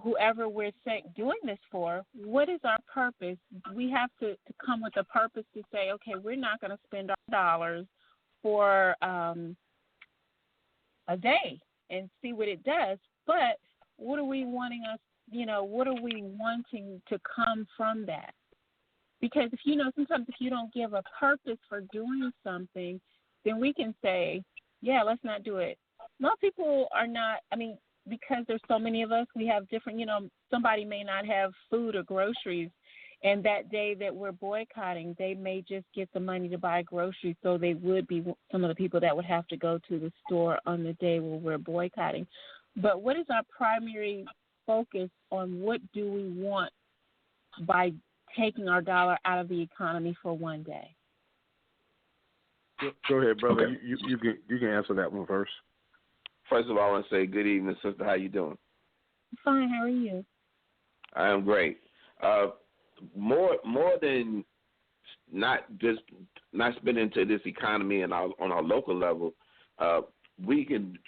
whoever we're doing this for, what is our purpose? We have to come with a purpose to say, okay, we're not going to spend our dollars for a day and see what it does. But what are we wanting what are we wanting to come from that? Because sometimes if you don't give a purpose for doing something, then we can say, yeah, let's not do it. Most people are not, because there's so many of us, we have different, somebody may not have food or groceries, and that day that we're boycotting, they may just get the money to buy groceries, so they would be some of the people that would have to go to the store on the day where we're boycotting. But what is our primary focus on? What do we want by taking our dollar out of the economy for one day? Go ahead, brother. Okay. You can answer that one first. First of all, I want to say good evening, sister. How you doing? Fine. How are you? I am great. More than not spending to this economy and on our local level, we can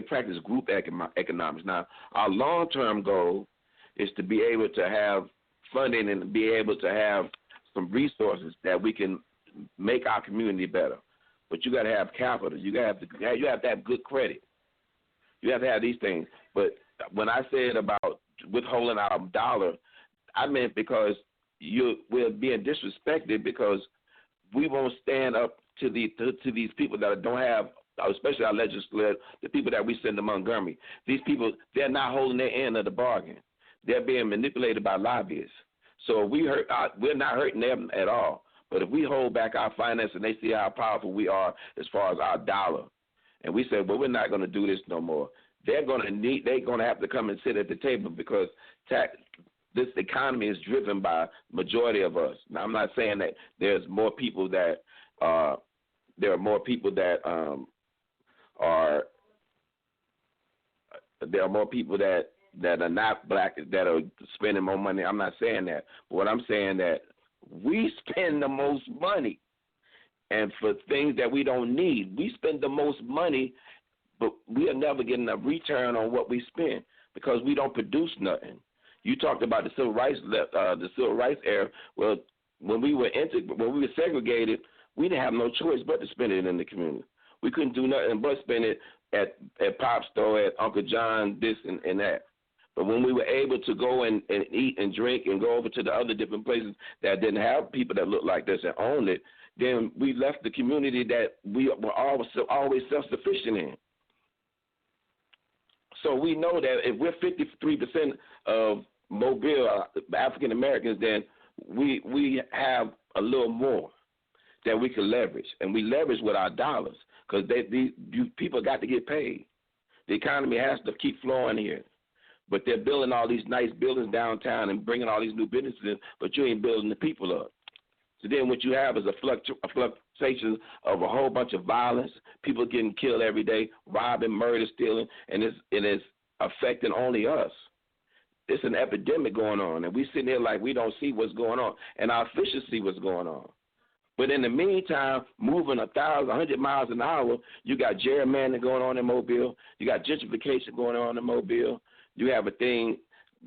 practice group economics. Now, our long-term goal is to be able to have funding and be able to have some resources that we can make our community better. But you got to have capital. You have to have good credit. You have to have these things. But when I said about withholding our dollar, I meant because we're being disrespected because we won't stand up to these people that don't have, especially our legislators, the people that we send to Montgomery. These people, they're not holding their end of the bargain. They're being manipulated by lobbyists. So we're not hurting them at all. But if we hold back our finances and they see how powerful we are as far as our dollar, and we say, well, we're not going to do this no more, they're going to have to come and sit at the table because this economy is driven by majority of us. Now, I'm not saying that there's more people that are not black that are spending more money. I'm not saying that. But what I'm saying that we spend the most money, and for things that we don't need, we spend the most money, but we are never getting a return on what we spend because we don't produce nothing. You talked about the civil rights era. Well, when we were segregated, we didn't have no choice but to spend it in the community. We couldn't do nothing but spend it at Pop Store, at Uncle John, this and that. But when we were able to go and eat and drink and go over to the other different places that didn't have people that looked like this and owned it, then we left the community that we were always self-sufficient in. So we know that if we're 53% of Mobile African Americans, then we have a little more that we can leverage, and we leverage with our dollars because people got to get paid. The economy has to keep flowing here. But they're building all these nice buildings downtown and bringing all these new businesses in, but you ain't building the people up. So then what you have is a fluctuation of a whole bunch of violence, people getting killed every day, robbing, murder, stealing, and it's affecting only us. It's an epidemic going on, and we sitting here like we don't see what's going on, and our officials see what's going on. But in the meantime, moving 100 miles an hour, you got gerrymandering going on in Mobile. You got gentrification going on in Mobile. You have a thing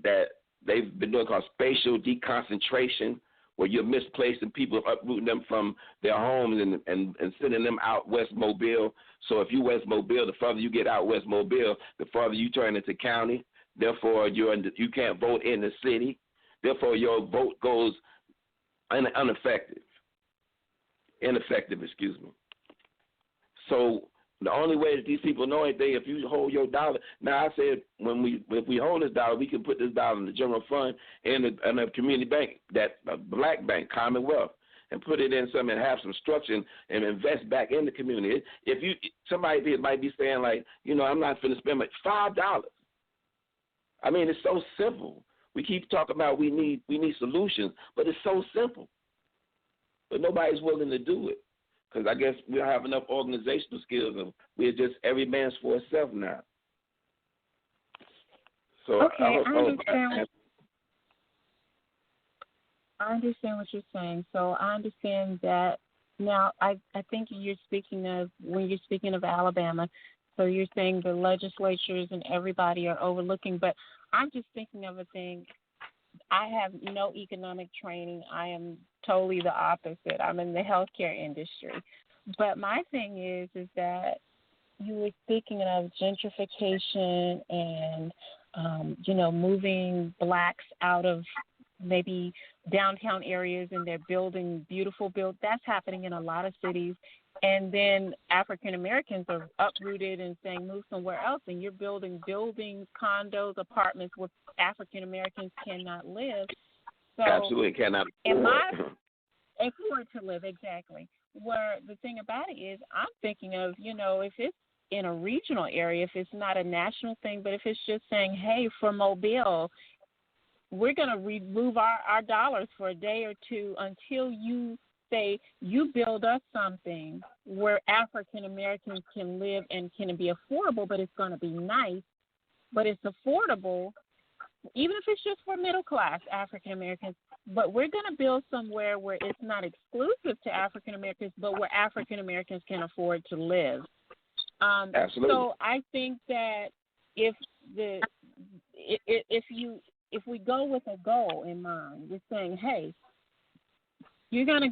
that they've been doing called spatial deconcentration, where you're misplacing people, uprooting them from their homes and sending them out West Mobile. So if you West Mobile, the further you get out West Mobile, the further you turn into county. Therefore, you can't vote in the city. Therefore, your vote goes ineffective. So the only way that these people know anything, if you hold your dollar. Now I said if we hold this dollar, we can put this dollar in the general fund in a community bank, that a black bank, Commonwealth, and put it in something and have some structure and invest back in the community. If somebody might be saying like, I'm not finna spend much, $5. I mean, it's so simple. We keep talking about we need solutions, but it's so simple. But nobody's willing to do it. Because I guess we don't have enough organizational skills, and we're just every man's for himself now. So okay, I understand what you're saying. So I understand that now. I think you're speaking of when you're speaking of Alabama. So you're saying the legislatures and everybody are overlooking, but I'm just thinking of a thing. I have no economic training. I am totally the opposite. I'm in the healthcare industry. But my thing is that you were speaking of gentrification and, moving blacks out of maybe downtown areas, and they're building beautiful buildings. That's happening in a lot of cities. And then African Americans are uprooted and saying move somewhere else, and you're building buildings, condos, apartments where African Americans cannot live. So absolutely cannot afford to live, exactly. Where the thing about it is, I'm thinking of, if it's in a regional area, if it's not a national thing, but if it's just saying, hey, for Mobile, we're going to remove our dollars for a day or two until you say you build us something where African Americans can live and can be affordable, but it's going to be nice, but it's affordable, even if it's just for middle class African Americans. But we're going to build somewhere where it's not exclusive to African Americans, but where African Americans can afford to live. Absolutely. So I think that if we go with a goal in mind, we're saying, hey, we're gonna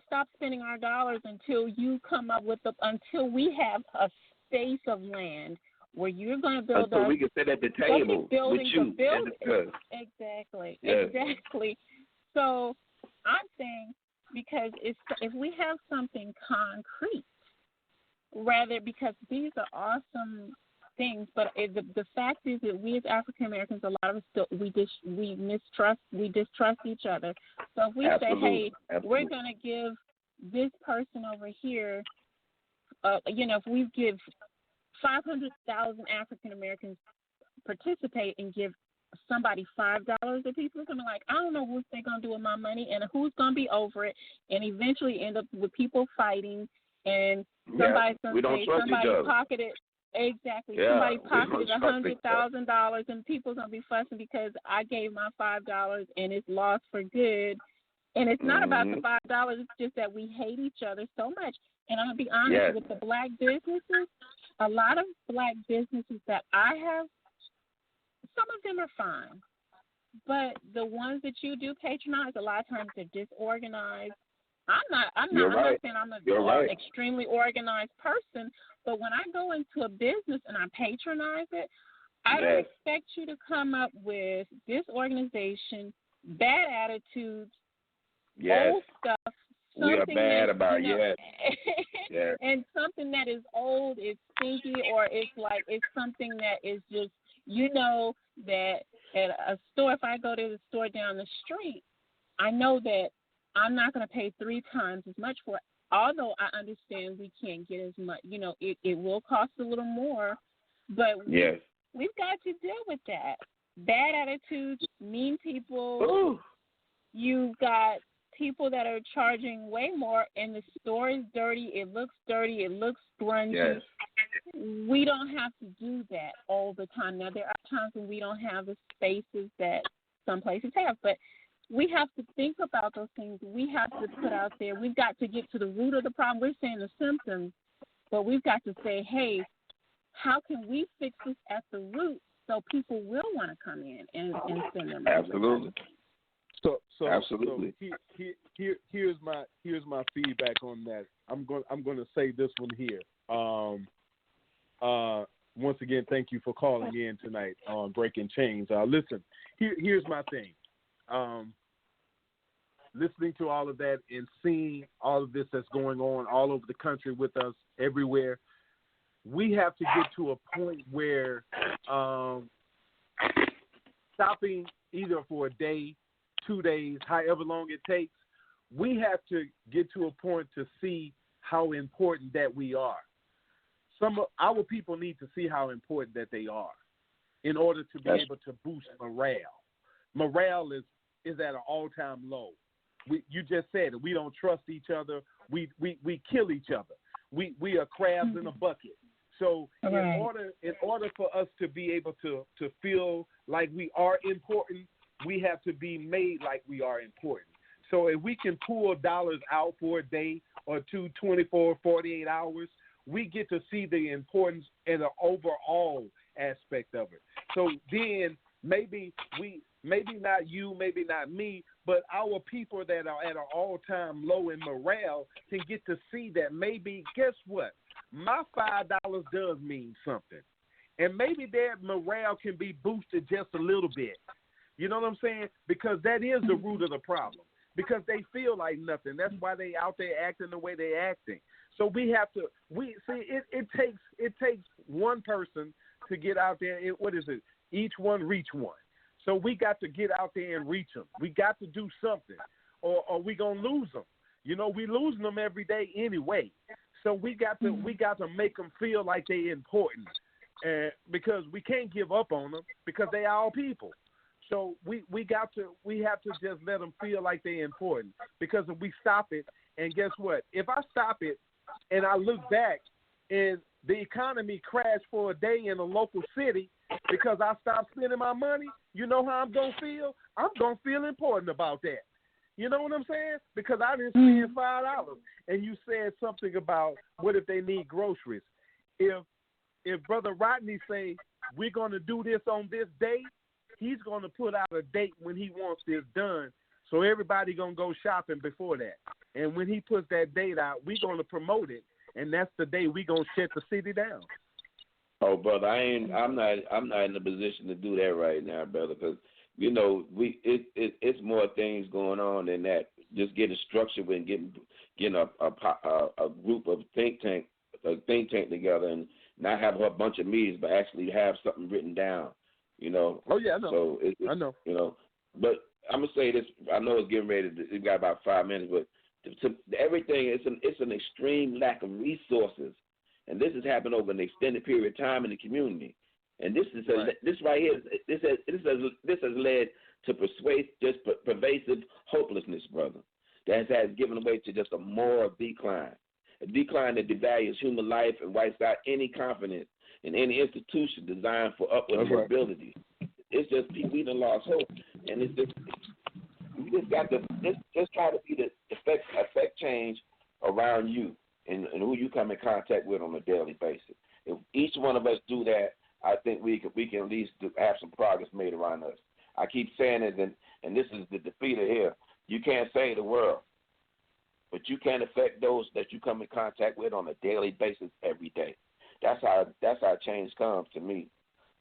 stop spending our dollars until you come up with until we have a space of land where you're going to build until we can sit at the table with you and discuss. Exactly. Yes. Exactly. So I'm saying, because if we have something concrete, rather, because these are awesome things, but the fact is that we as African Americans, a lot of us we distrust each other. So if we say, hey, we're going to give this person over here, if we give 500,000 African Americans participate and give somebody $5 a piece, we're going to be like, I don't know what they're going to do with my money and who's going to be over it, and eventually end up with people fighting, and somebody's going to say somebody pocketed. Exactly. Yeah, somebody pocketed $100,000 and people's going to be fussing because I gave my $5 and it's lost for good. And it's not about the $5, it's just that we hate each other so much. And I'm going to be honest, with the black businesses, a lot of black businesses that I have, some of them are fine. But the ones that you do patronize, a lot of times they're disorganized. I'm not saying I'm an extremely organized person, but when I go into a business and I patronize it, I don't expect you to come up with disorganization, bad attitudes, old stuff. We are bad about and something that is old, is stinky, or it's something that is just, that at a store, if I go to the store down the street, I know that I'm not going to pay 3 times as much for it. Although I understand we can't get as much, it will cost a little more, but we've got to deal with that. Bad attitudes, mean people. Ooh. You've got people that are charging way more, and the store is dirty. It looks grungy. Yes. We don't have to do that all the time. Now, there are times when we don't have the spaces that some places have, but we have to think about those things. We have to put out there. We've got to get to the root of the problem. We're saying the symptoms, but we've got to say, hey, how can we fix this at the root so people will want to come in and spend their money? Absolutely. So absolutely. So here's my feedback on that. I'm going to say this one here. Once again, thank you for calling in tonight on Breaking Chains. Listen, here's my thing. Listening to all of that and seeing all of this that's going on all over the country with us everywhere, we have to get to a point where stopping either for a day, 2 days, however long it takes, we have to get to a point to see how important that we are. Some of our people need to see how important that they are in order to be able to boost morale. Morale is at an all-time low. You just said it. We don't trust each other. We kill each other. We are crabs in a bucket. So in order for us to be able to feel like we are important, we have to be made like we are important. So if we can pull dollars out for a day or two, 24, 48 hours, we get to see the importance and the overall aspect of it. So then maybe not you, maybe not me, but our people that are at an all-time low in morale can get to see that maybe, guess what? My $5 does mean something. And maybe their morale can be boosted just a little bit. You know what I'm saying? Because that is the root of the problem. Because they feel like nothing. That's why they out there acting the way they're acting. So we have to. It takes one person to get out there. What is it? Each one reach one. So we got to get out there and reach them. We got to do something, or we gonna lose them. We losing them every day anyway. So we got to make them feel like they're important, because we can't give up on them because they are our people. So we have to just let them feel like they're important, because if we stop it, and guess what? If I stop it and I look back and the economy crashed for a day in a local city because I stopped spending my money, you know how I'm going to feel? I'm going to feel important about that. You know what I'm saying? Because I didn't spend $5, and you said something about what if they need groceries. If Brother Rodney say we're going to do this on this date, he's going to put out a date when he wants this done. So everybody going to go shopping before that. And when he puts that date out, we're going to promote it, and that's the day we're going to shut the city down. Oh, brother, I'm not in a position to do that right now, brother, because you know it's more things going on than that. Just getting structured and getting a group of think tank together and not have a bunch of meetings, but actually have something written down. You know. Oh yeah, I know. So I know. You know, but I'm gonna say this. I know it's getting ready. We got about 5 minutes, but to everything, it's an extreme lack of resources. And this has happened over an extended period of time in the community. And this is this right here. This has led to pervasive hopelessness, brother. That has given way to just a moral decline, a decline that devalues human life and wipes out any confidence in any institution designed for upward mobility. It's just we done lost hope, and it's just we just got to just try to be the affect change around you. And who you come in contact with on a daily basis. If each one of us do that, I think we can at least have some progress made around us. I keep saying it, and this is the defeater here. You can't save the world, but you can affect those that you come in contact with on a daily basis every day. That's how change comes to me.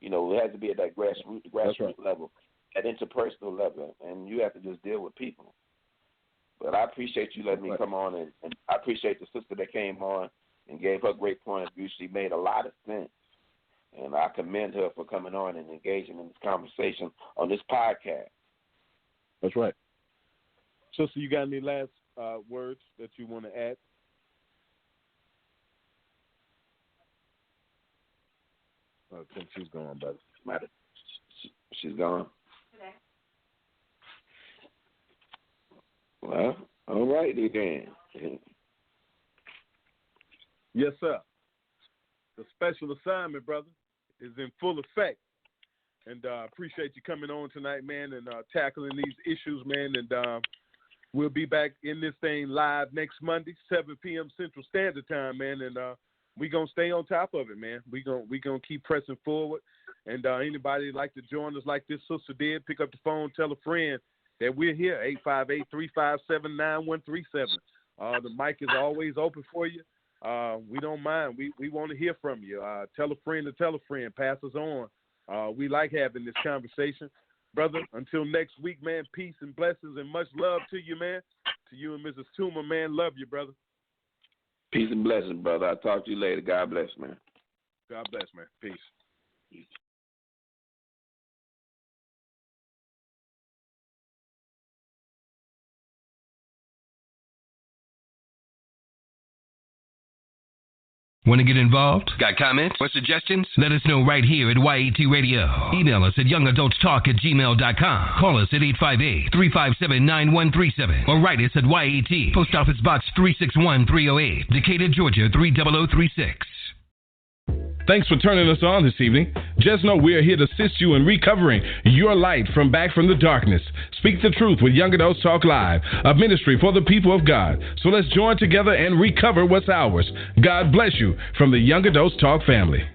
You know, it has to be at that grassroots level, at interpersonal level, and you have to just deal with people. But I appreciate you letting me come on, and I appreciate the sister that came on and gave her great point of view. She made a lot of sense, and I commend her for coming on and engaging in this conversation on this podcast. That's right. Sister, you got any last words that you want to add? I think she's gone, brother. She's gone. Well, all righty then. Yes, sir. The special assignment, brother, is in full effect. And appreciate you coming on tonight, man, and tackling these issues, man. And we'll be back in this thing live next Monday, 7 p.m. Central Standard Time, man. And we're going to stay on top of it, man. We're gonna keep pressing forward. And anybody like to join us like this sister did, pick up the phone, tell a friend that we're here, 858-357-9137. The mic is always open for you. We don't mind. We want to hear from you. Tell a friend to tell a friend. Pass us on. We like having this conversation. Brother, until next week, man, peace and blessings and much love to you, man. To you and Mrs. Toomer, man. Love you, brother. Peace and blessings, brother. I'll talk to you later. God bless, man. God bless, man. Peace. Want to get involved? Got comments or suggestions? Let us know right here at YAT Radio. Email us at youngadultstalk@gmail.com. Call us at 858-357-9137. Or write us at YAT, Post Office Box 361-308, Decatur, Georgia 30036. Thanks for turning us on this evening. Just know we are here to assist you in recovering your light from back from the darkness. Speak the truth with Young Adults Talk Live, a ministry for the people of God. So let's join together and recover what's ours. God bless you from the Young Adults Talk family.